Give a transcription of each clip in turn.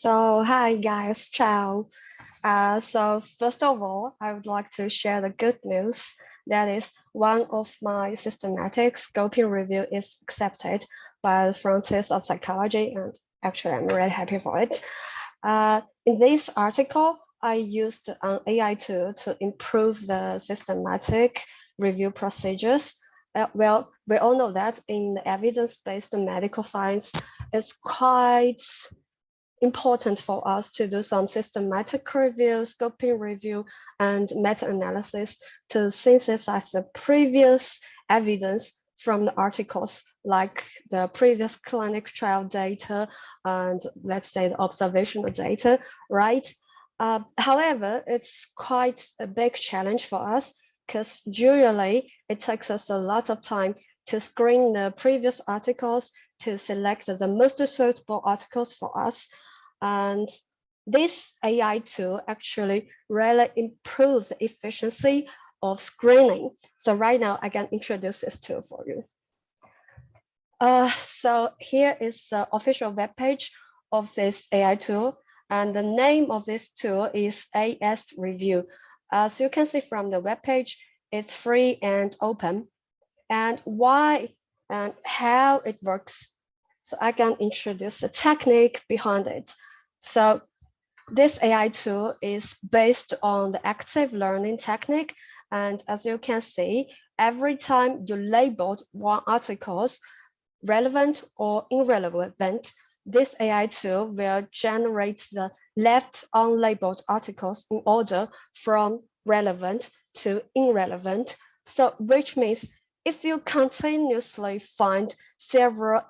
So, hi guys, ciao. So first of all, I would like to share the good news. That is, one of my systematic scoping review is accepted by the Frontiers of Psychology, and actually, I'm really happy for it. In this article, I used an AI tool to improve the systematic review procedures. Well, we all know that in the evidence-based medical science, it's quite important for us to do some systematic review, scoping review, and meta-analysis to synthesize the previous evidence from the articles, like the previous clinic trial data and let's say the observational data, right? However, it's quite a big challenge for us because usually it takes us a lot of time to screen the previous articles to select the most suitable articles for us. And this AI tool actually really improves the efficiency of screening. So right now I can introduce this tool for you. So here is the official webpage of this AI tool. And the name of this tool is ASReview. As you can see from the webpage, it's free and open. And why and how it works. So I can introduce the technique behind it. So this AI tool is based on the active learning technique. And as you can see, every time you labeled one articles relevant or irrelevant, this AI tool will generate the left unlabeled articles in order from relevant to irrelevant. So which means if you continuously find several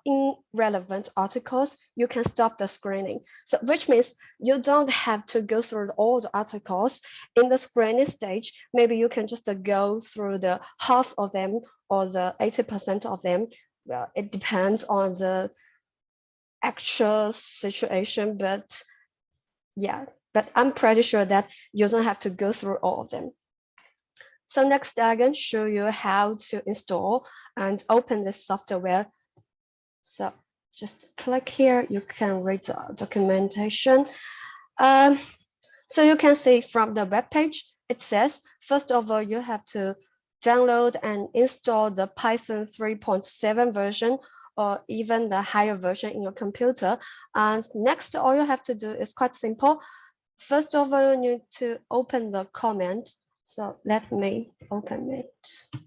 irrelevant articles, you can stop the screening. So which means you don't have to go through all the articles in the screening stage. Maybe you can just go through the half of them or the 80% of them. Well, it depends on the actual situation, but yeah, but I'm pretty sure that you don't have to go through all of them. So next, I can show you how to install and open this software. So just click here, you can read the documentation. So you can see from the web page, it says, first of all, you have to download and install the Python 3.7 version or even the higher version in your computer. And next, all you have to do is quite simple. First of all, you need to open the command. So let me open it.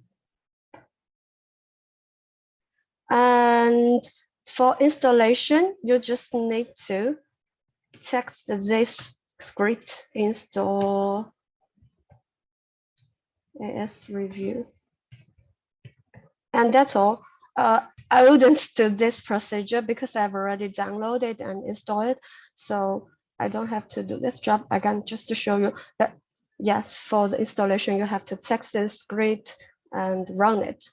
And for installation, you just need to text this script install ASReview. And that's all. I wouldn't do this procedure because I've already downloaded and installed it. So I don't have to do this job. I can just show you that, yes, for the installation, you have to text this script and run it.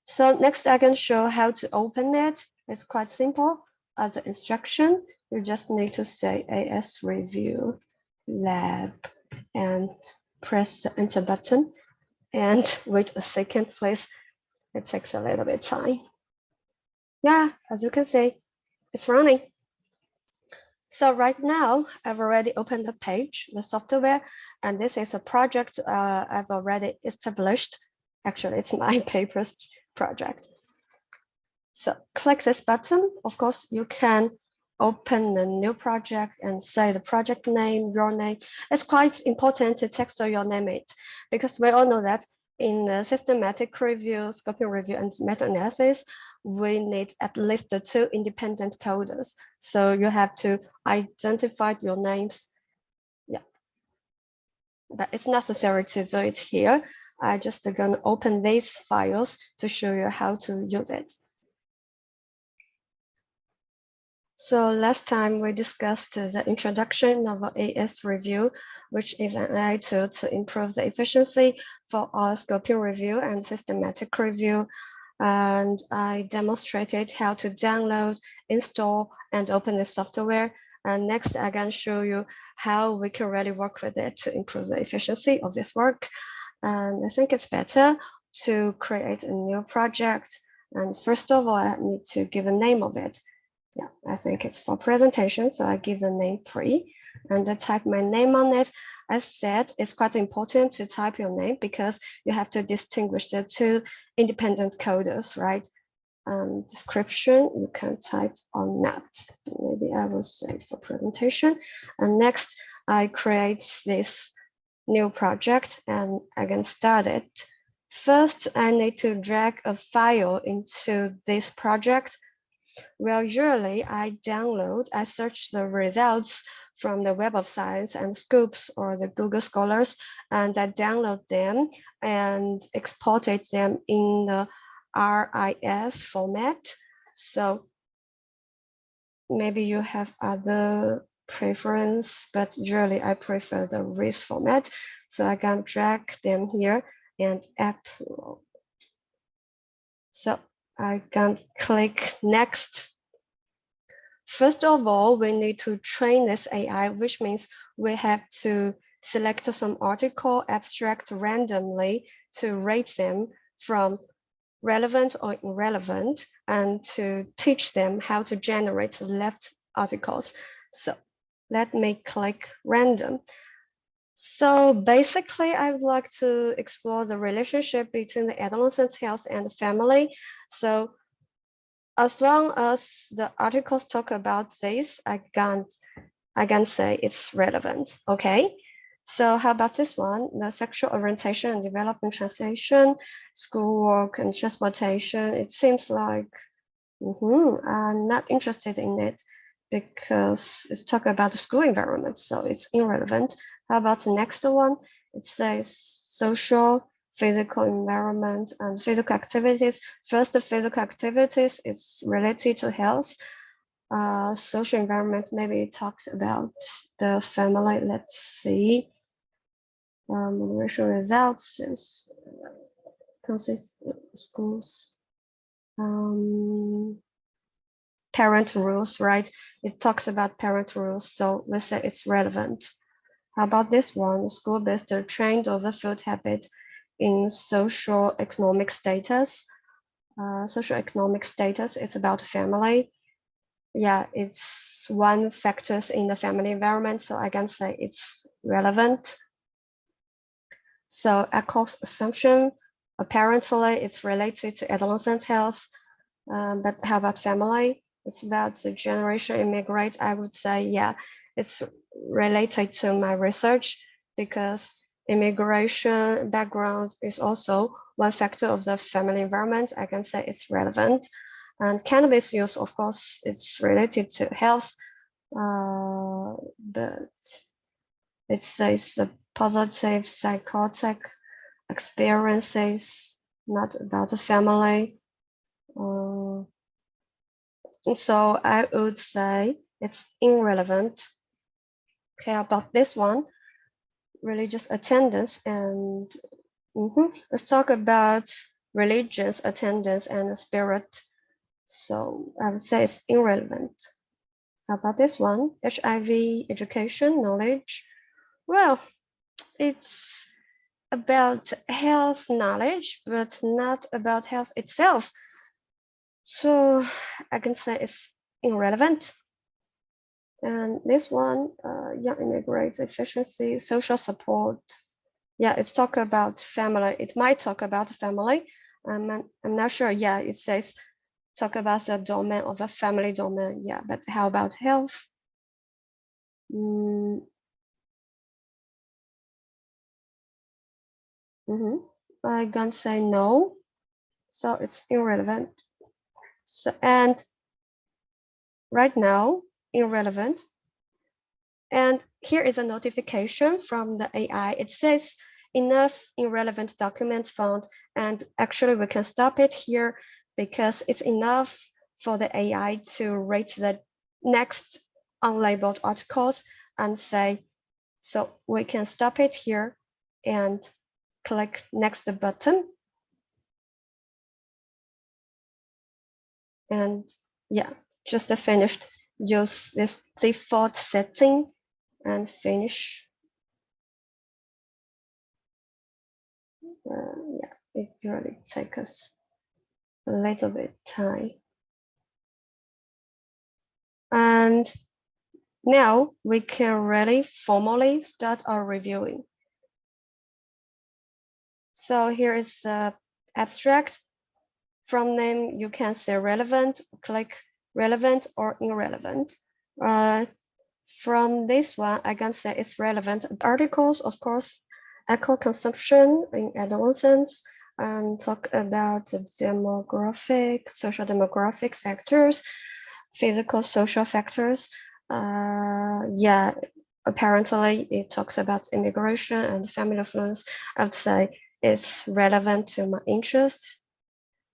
So next, I can show how to open it. It's quite simple. As an instruction, you just need to say ASReview lab and press the enter button and wait a second, please. It takes a little bit of time. Yeah, as you can see, it's running. So right now, I've already opened the page, the software, and this is a project I've already established. Actually, it's my papers project. So click this button. Of course, you can open a new project and say the project name, your name. It's quite important to text your name it because we all know that in the systematic review, scoping review, and meta-analysis, we need at least 2 independent coders. So you have to identify your names. Yeah, but it's necessary to do it here. I just gonna open these files to show you how to use it. So last time we discussed the introduction of ASReview, which is an AI tool to improve the efficiency for our scoping review and systematic review. And I demonstrated how to download, install, and open the software. And next, I can show you how we can really work with it to improve the efficiency of this work. And I think it's better to create a new project. And first of all, I need to give a name of it. Yeah, I think it's for presentation, so I give the name pre and I type my name on it. As said, it's quite important to type your name because you have to distinguish the two independent coders, right? Description, you can type on that. Maybe I will say for presentation. And next, I create this new project and I can start it. First, I need to drag a file into this project. Well, usually I search the results from the Web of Science and Scoops or the Google Scholars, and I download them and exported them in the RIS format. So maybe you have other preference, but usually I prefer the RIS format. So I can drag them here and upload. So I can click next. First of all, we need to train this AI, which means we have to select some article abstract randomly to rate them from relevant or irrelevant and to teach them how to generate left articles. So let me click random. So basically, I would like to explore the relationship between the adolescent health and the family. So as long as the articles talk about this, I can say it's relevant. Okay. So how about this one? The sexual orientation and development translation, schoolwork and transportation. It seems like I'm not interested in it because it's talking about the school environment, so it's irrelevant. How about the next one? It says social, physical environment, and physical activities. First, the physical activities is related to health. Social environment, maybe it talks about the family. Let's see. Racial results is consist schools. Parent rules, right? It talks about parent rules, so let's say it's relevant. How about this one? School-based trained over food habit in social economic status. Social economic status is about family. Yeah, it's one factors in the family environment, so I can say it's relevant. So Echo's assumption, apparently it's related to adolescent health, but how about family? It's about the generation immigrate. I would say, yeah, it's related to my research because immigration background is also one factor of the family environment. I can say it's relevant. And cannabis use, of course, it's related to health, but it says the positive psychotic experiences, not about the family. So I would say it's irrelevant. Okay, about this one, religious attendance and let's talk about religious attendance and spirit. So I would say it's irrelevant. How about this one? HIV, education, knowledge. Well, it's about health knowledge, but not about health itself. So I can say it's irrelevant. And this one, young immigrants, efficiency, social support. Yeah, it's talk about family. It might talk about family. I'm not sure. Yeah, it says talk about the domain of a family domain. Yeah, but how about health? I can say no. So it's irrelevant. So, and right now, irrelevant. And here is a notification from the AI. It says enough irrelevant document found. And actually we can stop it here because it's enough for the AI to rate the next unlabeled articles and say, so we can stop it here and click next button. And yeah, just finished. Use this default setting and finish. Yeah, it really takes us a little bit time. And now we can really formally start our reviewing. So here is the abstract. From name, you can say relevant, click relevant or irrelevant. From this one, I can say it's relevant. Articles, of course, eco consumption in adolescents, and talk about demographic, social demographic factors, physical social factors. Yeah, apparently it talks about immigration and family influence. I would say it's relevant to my interests.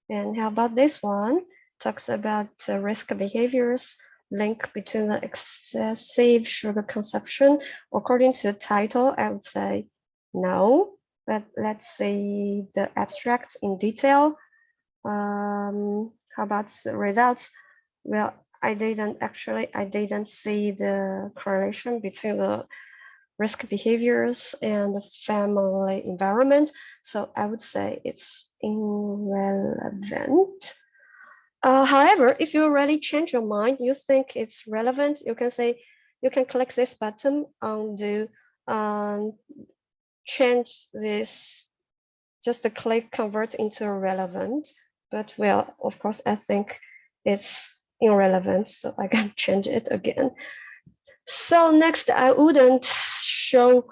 And how about this one? Talks about risk behaviors, link between the excessive sugar consumption. According to the title, I would say no, but let's see the abstract in detail. How about the results? Well, I didn't see the correlation between the risk behaviors and the family environment. So I would say it's irrelevant. However, if you already change your mind, you think it's relevant, you can say, you can click this button undo, change this, just to click convert into relevant. But well, of course, I think it's irrelevant, so I can change it again. So next, I wouldn't show,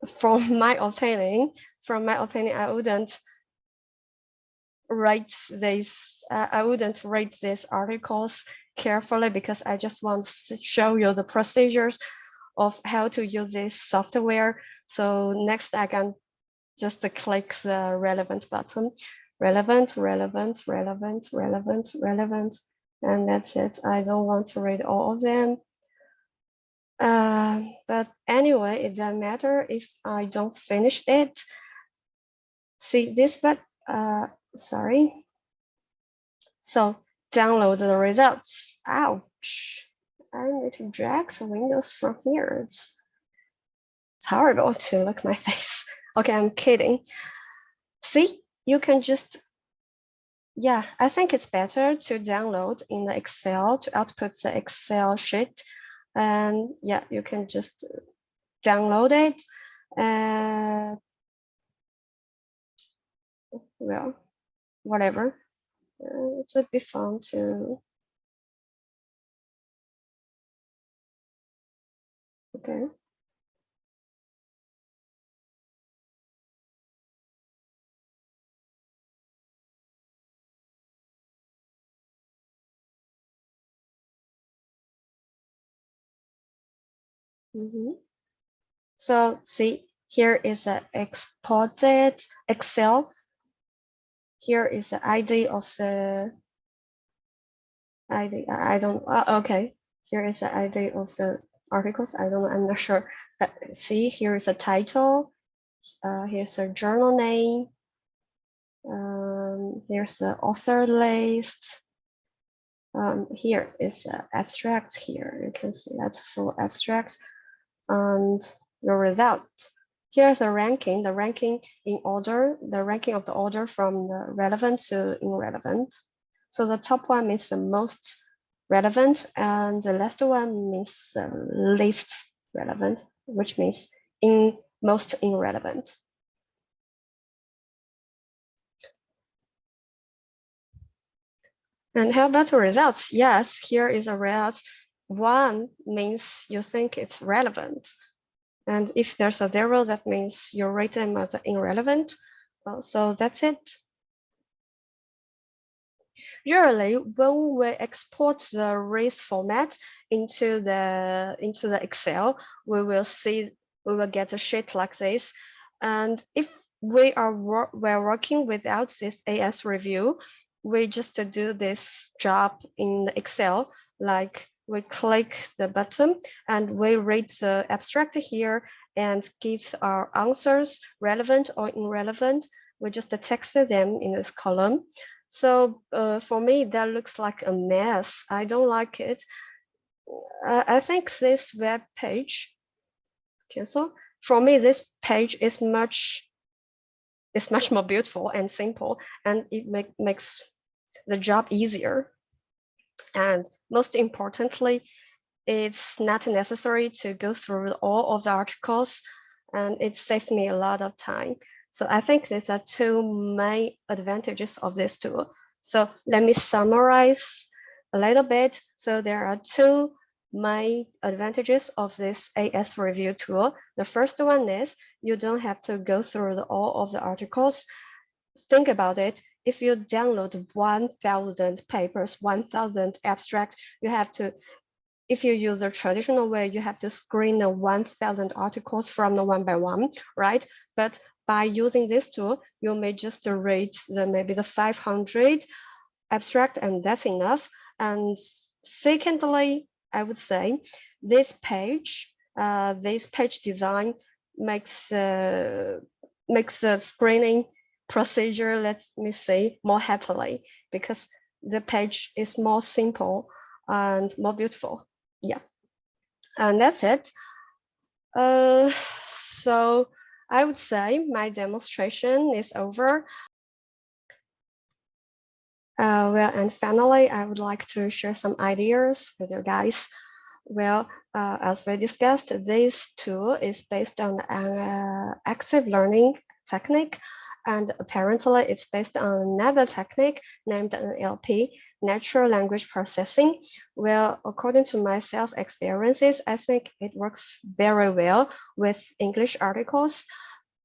from my opinion, I wouldn't write this. I wouldn't rate these articles carefully because I just want to show you the procedures of how to use this software. So next, I can just click the relevant button, relevant, relevant, relevant, relevant, relevant, and that's it. I don't want to read all of them. But anyway, it doesn't matter if I don't finish it. See this, but sorry. So download the results. Ouch! I need to drag some windows from here. It's horrible to look at my face. Okay, I'm kidding. See, you can just, yeah, I think it's better to download in the Excel, to output the Excel sheet. And yeah, you can just download it. Well, whatever. It would be fun to, okay. So see, here is an exported Excel. Here is the ID of the ID. I don't, okay. Here is the ID of the articles. I don't know, I'm not sure. But see, here is a title. Here's a journal name. Here's the author list. Here is the abstract here. You can see that full abstract. And your result. Here's the ranking in order, the ranking of the order from the relevant to irrelevant. So the top one means the most relevant, and the last one means the least relevant, which means most irrelevant. And how about the results? Yes, here is a result. 1 means you think it's relevant. And if there's a 0, that means you rate them as irrelevant. So that's it. Usually, when we export the race format into the Excel, we will get a sheet like this. And if we're working without this ASReview, we just do this job in Excel, like we click the button and we read the abstract here and give our answers relevant or irrelevant. We just text them in this column. So for me, that looks like a mess. I don't like it. I think this web page, okay, so for me, this page is much more beautiful and simple, and it makes the job easier. And most importantly, it's not necessary to go through all of the articles, and it saves me a lot of time. So I think these are two main advantages of this tool. So let me summarize a little bit. So there are two main advantages of this ASReview tool. The first one is you don't have to go through all of the articles. Think about it. If you download 1,000 papers, 1,000 abstracts, you have to, if you use the traditional way, you have to screen the 1,000 articles from the one by one, right? But by using this tool, you may just read maybe the 500 abstract, and that's enough. And secondly, I would say this page design makes the screening procedure, let me say, more happily, because the page is more simple and more beautiful. Yeah, and that's it. So I would say my demonstration is over. Well, and finally, I would like to share some ideas with you guys. Well, as we discussed, this tool is based on an active learning technique, and apparently it's based on another technique named NLP, natural language processing. Well, according to my self experiences, I think it works very well with English articles,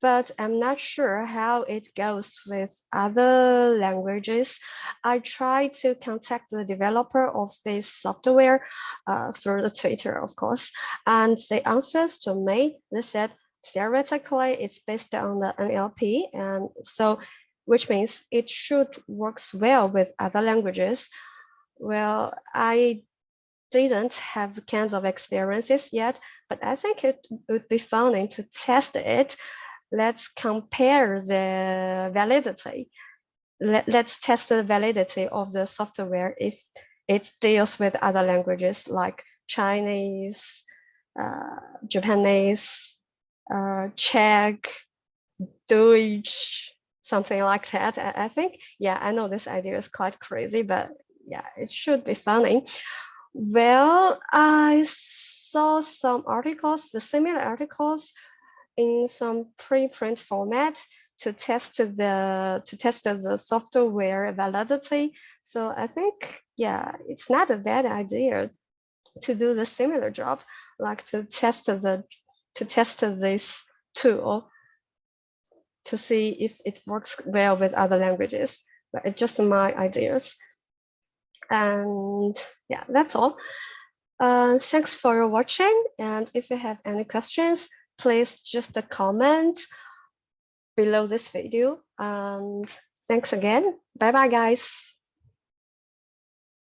but I'm not sure how it goes with other languages. I tried to contact the developer of this software through the Twitter, of course, and the answers to me, they said theoretically it's based on the NLP, and so which means it should works well with other languages. Well, I didn't have kinds of experiences yet, but I think it would be fun to test it. Let's compare the validity. Let's test the validity of the software if it deals with other languages like Chinese, Japanese, Czech, Deutsch, something like that. I think, yeah, I know this idea is quite crazy, but yeah, it should be funny. Well, I saw some articles, the similar articles in some preprint format to test the software validity. So I think, yeah, it's not a bad idea to do the similar job, like to test this tool to see if it works well with other languages. But it's just my ideas. And yeah, that's all. Thanks for watching. And if you have any questions, please just comment below this video. And thanks again. Bye bye, guys.